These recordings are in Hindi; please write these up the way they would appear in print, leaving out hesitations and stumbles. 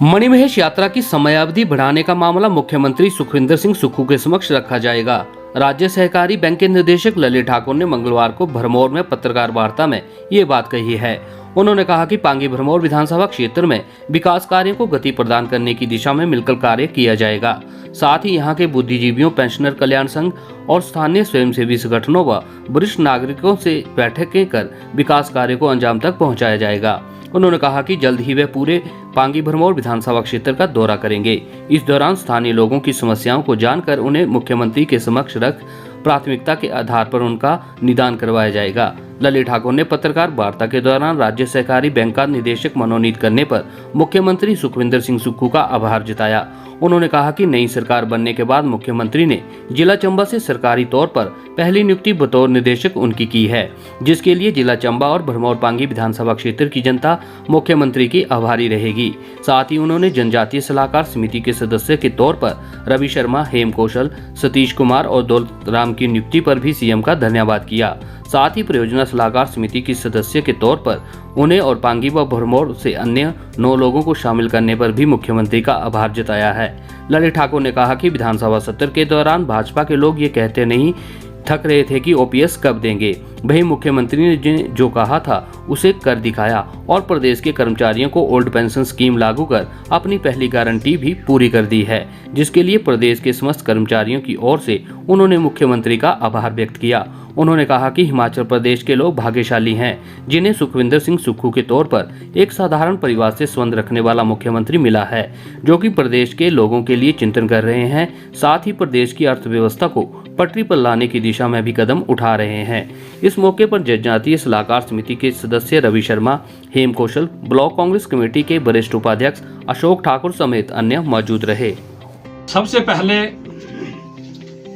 मणिमहेश यात्रा की समयावधि बढ़ाने का मामला मुख्यमंत्री सुखविंदर सिंह सुक्खू के समक्ष रखा जाएगा। राज्य सहकारी बैंक के निदेशक ललित ठाकुर ने मंगलवार को भरमौर में पत्रकार वार्ता में ये बात कही है। उन्होंने कहा कि पांगी भरमौर विधानसभा क्षेत्र में विकास कार्यों को गति प्रदान करने की दिशा में मिलकर कार्य किया जाएगा। साथ ही यहां के बुद्धिजीवियों, पेंशनर कल्याण संघ और स्थानीय स्वयंसेवी संगठनों व वरिष्ठ नागरिकों से बैठकें कर विकास कार्य को अंजाम तक पहुंचाया जाएगा। उन्होंने कहा कि जल्द ही वे पूरे पांगी भरमौर विधानसभा क्षेत्र का दौरा करेंगे। इस दौरान स्थानीय लोगों की समस्याओं को जानकर उन्हें मुख्यमंत्री के समक्ष रख प्राथमिकता के आधार पर उनका निदान करवाया जाएगा। ललित ठाकुर ने पत्रकार वार्ता के दौरान राज्य सहकारी बैंक का निदेशक मनोनीत करने पर मुख्यमंत्री सुखविंदर सिंह सुक्खू का आभार जताया। उन्होंने कहा कि नई सरकार बनने के बाद मुख्यमंत्री ने जिला चंबा से सरकारी तौर पर पहली नियुक्ति बतौर निदेशक उनकी की है, जिसके लिए जिला चंबा और भरमौर पांगी विधानसभा क्षेत्र की जनता मुख्यमंत्री की आभारी रहेगी। साथ ही उन्होंने जनजातीय सलाहकार समिति के सदस्य के तौर पर रवि शर्मा, हेम कौशल, सतीश कुमार और दौलत राम की नियुक्ति पर भी सीएम का धन्यवाद किया। साथ ही परियोजना सलाहकार समिति की सदस्य के तौर पर उन्हें और पांगी व भरमौर से अन्य 9 लोगों को शामिल करने पर भी मुख्यमंत्री का आभार जताया है। ललित ठाकुर ने कहा कि विधानसभा सत्र के दौरान भाजपा के लोग ये कहते नहीं थक रहे थे कि ओपीएस कब देंगे। वही मुख्यमंत्री ने जो कहा था उसे कर दिखाया और प्रदेश के कर्मचारियों को ओल्ड पेंशन स्कीम लागू कर अपनी पहली गारंटी भी पूरी कर दी है, जिसके लिए प्रदेश के समस्त कर्मचारियों की ओर से उन्होंने मुख्यमंत्री का आभार व्यक्त किया। उन्होंने कहा कि हिमाचल प्रदेश के लोग भाग्यशाली हैं, जिन्हें सुखविंदर सिंह सुक्खू के तौर पर एक साधारण परिवार से संबंध रखने वाला मुख्यमंत्री मिला है, जो कि प्रदेश के लोगों के लिए चिंतन कर रहे हैं। साथ ही प्रदेश की अर्थव्यवस्था को पटरी पर लाने की दिशा में भी कदम उठा रहे हैं। इस मौके पर जनजातीय सलाहकार समिति के सदस्य रवि शर्मा, हेम कौशल, ब्लॉक कांग्रेस कमेटी के वरिष्ठ उपाध्यक्ष अशोक ठाकुर समेत अन्य मौजूद रहे। सबसे पहले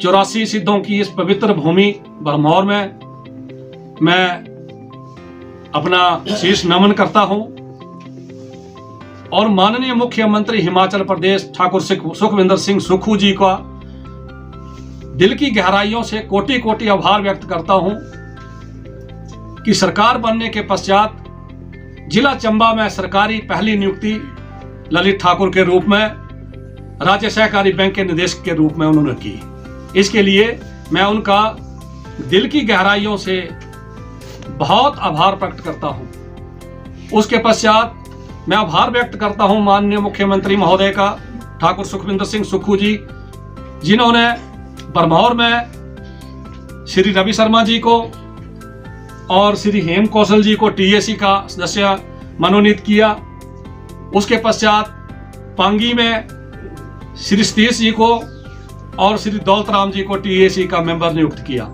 84 सिद्धों की इस पवित्र भूमि भरमौर में मैं अपना शीश नमन करता हूं और माननीय मुख्यमंत्री हिमाचल प्रदेश ठाकुर सुखविंदर सिंह सुक्खू जी का दिल की गहराइयों से कोटि कोटि आभार व्यक्त करता हूं कि सरकार बनने के पश्चात जिला चंबा में सरकारी पहली नियुक्ति ललित ठाकुर के रूप में राज्य सहकारी बैंक के निदेशक के रूप में उन्होंने की। इसके लिए मैं उनका दिल की गहराइयों से बहुत आभार प्रकट करता हूं। उसके पश्चात मैं आभार व्यक्त करता हूं माननीय मुख्यमंत्री महोदय का, ठाकुर सुखविंदर सिंह सुक्खू जी, जिन्होंने भरमौर में श्री रवि शर्मा जी को और श्री हेम कौशल जी को टीएसी का सदस्य मनोनीत किया। उसके पश्चात पांगी में श्री सतीश जी को और श्री दौलत राम जी को टीएसी का मेंबर नियुक्त किया।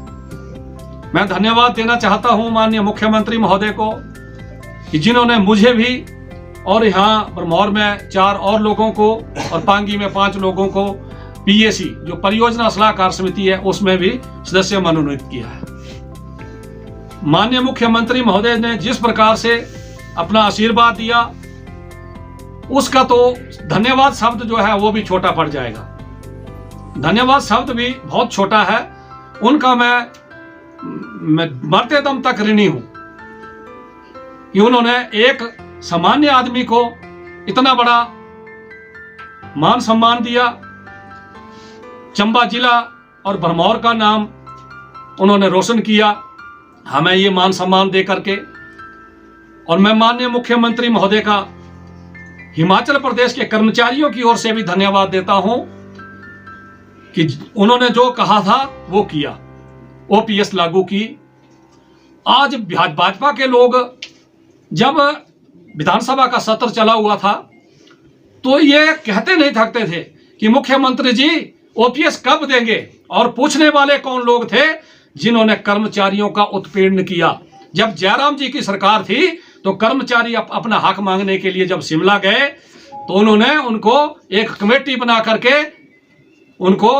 मैं धन्यवाद देना चाहता हूं माननीय मुख्यमंत्री महोदय को कि जिन्होंने मुझे भी और यहाँ भरमौर में 4 और लोगों को और पांगी में 5 लोगों को पीएसी जो परियोजना सलाहकार समिति है उसमें भी सदस्य मनोनीत किया है। माननीय मुख्यमंत्री महोदय ने जिस प्रकार से अपना आशीर्वाद दिया उसका तो धन्यवाद शब्द जो है वो भी छोटा पड़ जाएगा। धन्यवाद शब्द भी बहुत छोटा है, उनका मैं मरते दम तक ऋणी हूं कि उन्होंने एक सामान्य आदमी को इतना बड़ा मान सम्मान दिया। चंबा जिला और भरमौर का नाम उन्होंने रोशन किया हमें ये मान सम्मान दे करके। और मैं माननीय मुख्यमंत्री महोदय का हिमाचल प्रदेश के कर्मचारियों की ओर से भी धन्यवाद देता हूं कि उन्होंने जो कहा था वो किया, ओपीएस लागू की। आज भाजपा के लोग जब विधानसभा का सत्र चला हुआ था तो ये कहते नहीं थकते थे कि मुख्यमंत्री जी ओपीएस कब देंगे, और पूछने वाले कौन लोग थे जिन्होंने कर्मचारियों का उत्पीड़न किया। जब जयराम जी की सरकार थी तो कर्मचारी अपना हक मांगने के लिए जब शिमला गए तो उन्होंने उनको एक कमेटी बना करके उनको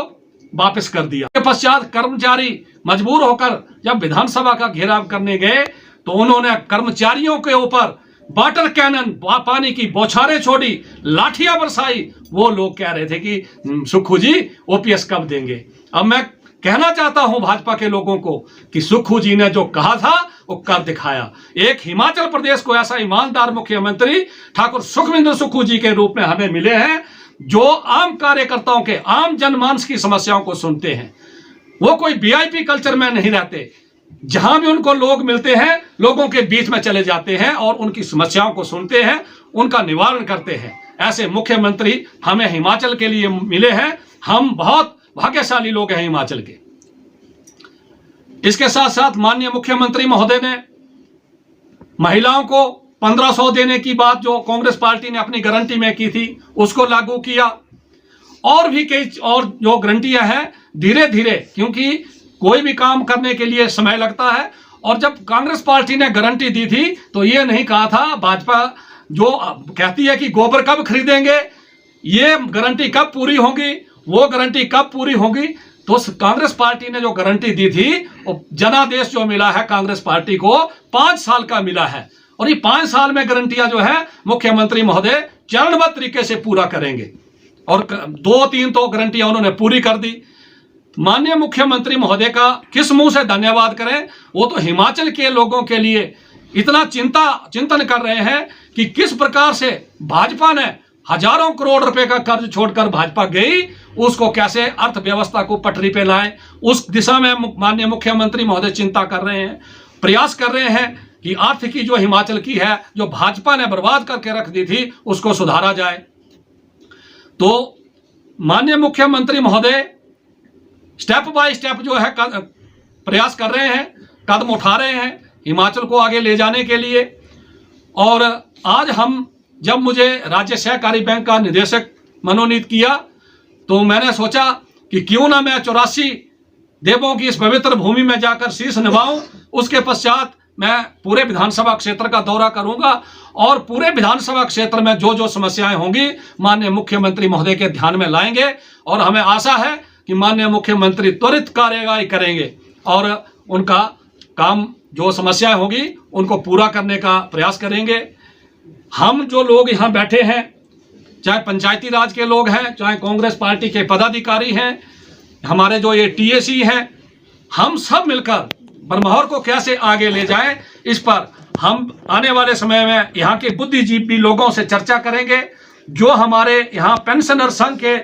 वापस कर दिया। के पश्चात कर्मचारी मजबूर होकर जब विधानसभा का घेराव करने गए तो उन्होंने कर्मचारियों के ऊपर वाटर कैनन, पानी की बौछारें छोड़ी, लाठियां बरसाई। वो लोग कह रहे थे कि सुक्खू जी ओपीएस कब देंगे। अब मैं कहना चाहता हूं भाजपा के लोगों को कि सुक्खू जी ने जो कहा था वो कर दिखाया। एक हिमाचल प्रदेश को ऐसा ईमानदार मुख्यमंत्री ठाकुर सुखविंदर सुक्खू जी के रूप में हमें मिले हैं, जो आम कार्यकर्ताओं के, आम जनमानस की समस्याओं को सुनते हैं। वो कोई वीआईपी कल्चर में नहीं रहते, जहां भी उनको लोग मिलते हैं लोगों के बीच में चले जाते हैं और उनकी समस्याओं को सुनते हैं, उनका निवारण करते हैं। ऐसे मुख्यमंत्री हमें हिमाचल के लिए मिले हैं। हम बहुत भाग्यशाली लोग हैं हिमाचल के। इसके साथ साथ माननीय मुख्यमंत्री महोदय ने महिलाओं को 1500 देने की बात जो कांग्रेस पार्टी ने अपनी गारंटी में की थी उसको लागू किया। और भी कई और जो गारंटियां हैं, धीरे धीरे, क्योंकि कोई भी काम करने के लिए समय लगता है। और जब कांग्रेस पार्टी ने गारंटी दी थी तो ये नहीं कहा था, भाजपा जो कहती है कि गोबर कब खरीदेंगे, ये गारंटी कब पूरी होगी, वो गारंटी कब पूरी होगी। तो कांग्रेस पार्टी ने जो गारंटी दी थी वो जनादेश जो मिला है कांग्रेस पार्टी को 5 साल का मिला है। और ये 5 साल में गारंटियां जो है मुख्यमंत्री महोदय चरणबद्ध तरीके से पूरा करेंगे। और 2-3 तो गारंटियां उन्होंने पूरी कर दी। माननीय मुख्यमंत्री महोदय का किस मुंह से धन्यवाद करें। वो तो हिमाचल के लोगों के लिए इतना चिंतन कर रहे हैं कि किस प्रकार से भाजपा ने हजारों करोड़ रुपए का कर्ज छोड़कर भाजपा गई, उसको कैसे अर्थव्यवस्था को पटरी पे लाए, उस दिशा में माननीय मुख्यमंत्री महोदय चिंता कर रहे हैं, प्रयास कर रहे हैं कि आर्थिकी जो हिमाचल की है, जो भाजपा ने बर्बाद करके रख दी थी, उसको सुधारा जाए। तो माननीय मुख्यमंत्री महोदय स्टेप बाय स्टेप जो है प्रयास कर रहे हैं, कदम उठा रहे हैं हिमाचल को आगे ले जाने के लिए। और आज जब मुझे राज्य सहकारी बैंक का निदेशक मनोनीत किया तो मैंने सोचा कि क्यों ना मैं 84 देवों की इस पवित्र भूमि में जाकर शीश निभाऊं। उसके पश्चात मैं पूरे विधानसभा क्षेत्र का दौरा करूंगा और पूरे विधानसभा क्षेत्र में जो जो समस्याएं होंगी माननीय मुख्यमंत्री महोदय के ध्यान में लाएंगे। और हमें आशा है कि माननीय मुख्यमंत्री त्वरित कार्यवाही करेंगे और उनका काम, जो समस्याएं होगी उनको पूरा करने का प्रयास करेंगे। हम जो लोग यहाँ बैठे हैं, चाहे पंचायती राज के लोग हैं, चाहे कांग्रेस पार्टी के पदाधिकारी हैं, हमारे जो ये टीएसी हैं, हम सब मिलकर बरमौर को कैसे आगे ले जाएं, इस पर हम आने वाले समय में यहाँ के बुद्धिजीवी लोगों से चर्चा करेंगे। जो हमारे यहाँ पेंशनर संघ के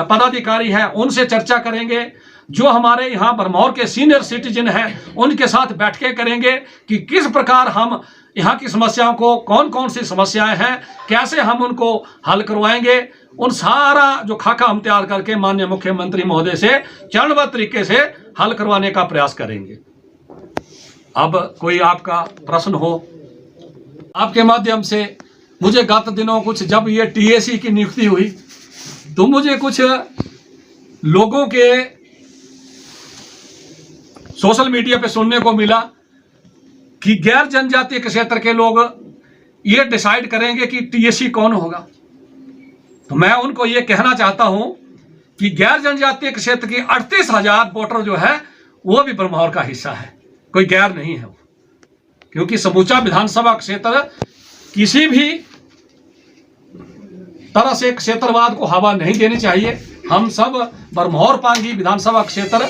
पदाधिकारी हैं उनसे चर्चा करेंगे। जो हमारे यहाँ बरमौर के सीनियर सिटीजन हैं उनके साथ बैठकें करेंगे कि किस प्रकार हम यहाँ की समस्याओं को, कौन कौन सी समस्याएं हैं, कैसे हम उनको हल करवाएंगे। उन सारा जो खाका हम तैयार करके माननीय मुख्यमंत्री महोदय से चरणबद्ध तरीके से हल करवाने का प्रयास करेंगे। अब कोई आपका प्रश्न हो, आपके माध्यम से मुझे गत दिनों कुछ, जब ये टीएसी की नियुक्ति हुई तो मुझे कुछ लोगों के सोशल मीडिया पे सुनने को मिला कि गैर जनजातीय क्षेत्र के लोग ये डिसाइड करेंगे कि टीएसी कौन होगा। तो मैं उनको ये कहना चाहता हूं कि गैर जनजातीय क्षेत्र की 38,000 वोटर जो है वो भी बरमौर का हिस्सा है, कोई गैर नहीं है। क्योंकि समूचा विधानसभा क्षेत्र किसी भी तरह से क्षेत्रवाद को हवा नहीं देनी चाहिए। हम सब बरमौर पांगी विधानसभा क्षेत्र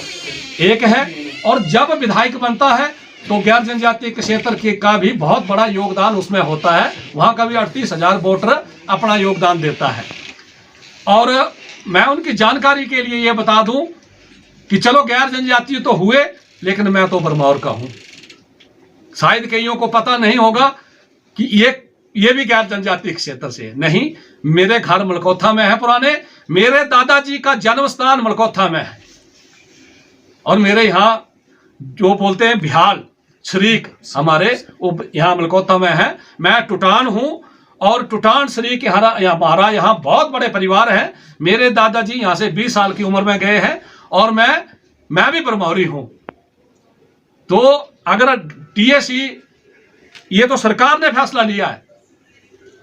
एक है और जब विधायक बनता है तो गैर जनजातीय क्षेत्र के का भी बहुत बड़ा योगदान उसमें होता है। वहां का भी 38,000 वोटर अपना योगदान देता है। और मैं उनकी जानकारी के लिए ये बता दूं कि चलो गैर जनजातीय तो हुए, लेकिन मैं तो बरमौर का हूं। शायद कईयों को पता नहीं होगा कि ये भी गैर जनजातीय क्षेत्र से है। नहीं, मेरे घर मलकोथा में है पुराने, मेरे दादाजी का जन्म स्थान मलकोथा में है। और मेरे यहाँ जो बोलते हैं बिहाल शरीक, हमारे यहाँ मलकोथा में है। मैं टुटान हूँ और टुटान शरीक हमारा यहाँ बहुत बड़े परिवार है। मेरे दादाजी यहाँ से 20 साल की उम्र में गए हैं और मैं भी बरमौरी हूँ। तो अगर टीएसी, ये तो सरकार ने फैसला लिया है,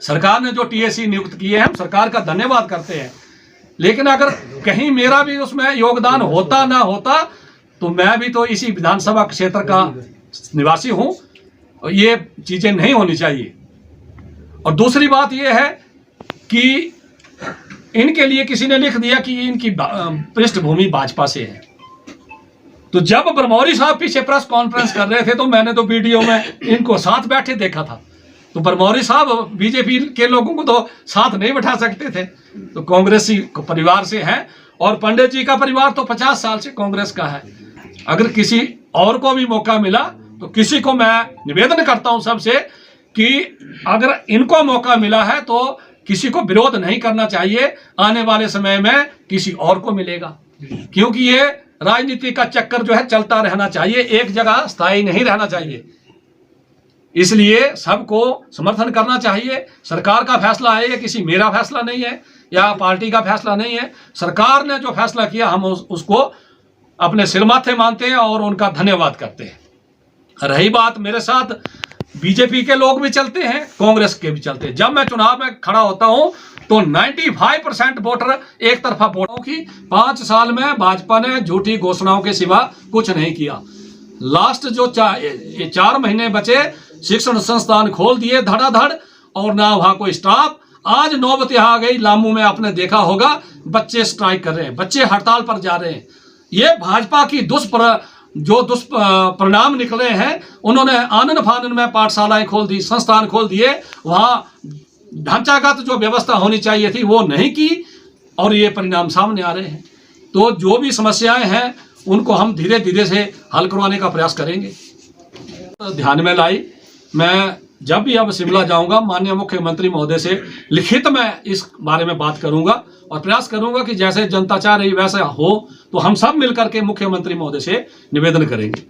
सरकार ने जो टीएसी नियुक्त किए हैं, हम सरकार का धन्यवाद करते हैं। लेकिन अगर कहीं मेरा भी उसमें योगदान होता ना होता तो मैं भी तो इसी विधानसभा क्षेत्र का निवासी हूं। ये चीजें नहीं होनी चाहिए। और दूसरी बात यह है कि इनके लिए किसी ने लिख दिया कि इनकी पृष्ठभूमि भाजपा से है। तो जब बरमौरी साहब पीछे प्रेस कॉन्फ्रेंस कर रहे थे तो मैंने तो वीडियो में इनको साथ बैठे देखा था। तो बरमौरी साहब बीजेपी के लोगों को तो साथ नहीं बैठा सकते थे, तो कांग्रेसी परिवार से हैं। और पंडित जी का परिवार तो 50 साल से कांग्रेस का है। अगर किसी और को भी मौका मिला तो किसी को मैं निवेदन करता हूं सबसे कि अगर इनको मौका मिला है तो किसी को विरोध नहीं करना चाहिए। आने वाले समय में किसी और को मिलेगा, क्योंकि ये राजनीति का चक्कर जो है चलता रहना चाहिए, एक जगह स्थायी नहीं रहना चाहिए। इसलिए सबको समर्थन करना चाहिए। सरकार का फैसला है, ये किसी मेरा फैसला नहीं है या पार्टी का फैसला नहीं है। सरकार ने जो फैसला किया हम उसको अपने सिर माथे मानते हैं और उनका धन्यवाद करते हैं। रही बात, मेरे साथ बीजेपी के लोग भी चलते हैं, कांग्रेस के भी चलते हैं। जब मैं चुनाव में खड़ा होता हूं तो 95% वोटर एक तरफा वोटों की 5 साल में भाजपा ने झूठी घोषणाओं के सिवा कुछ नहीं किया। लास्ट जो 4 महीने बचे, शिक्षण संस्थान खोल दिए धड़ाधड़, और ना वहां कोई स्टाफ। आज नौबत आ गई, लामू में आपने देखा होगा बच्चे स्ट्राइक कर रहे हैं, बच्चे हड़ताल पर जा रहे हैं। ये भाजपा की दुष्परिणाम निकले हैं। उन्होंने आनन फानन में पाठशालाएं खोल दी, संस्थान खोल दिए, वहां ढांचागत जो व्यवस्था होनी चाहिए थी वो नहीं की, और ये परिणाम सामने आ रहे हैं। तो जो भी समस्याएं हैं उनको हम धीरे धीरे से हल करवाने का प्रयास करेंगे। ध्यान में लाई, मैं जब भी अब शिमला जाऊंगा माननीय मुख्यमंत्री महोदय से लिखित में इस बारे में बात करूंगा और प्रयास करूंगा कि जैसे जनता चाह रही वैसा हो, तो हम सब मिलकर के मुख्यमंत्री महोदय से निवेदन करेंगे।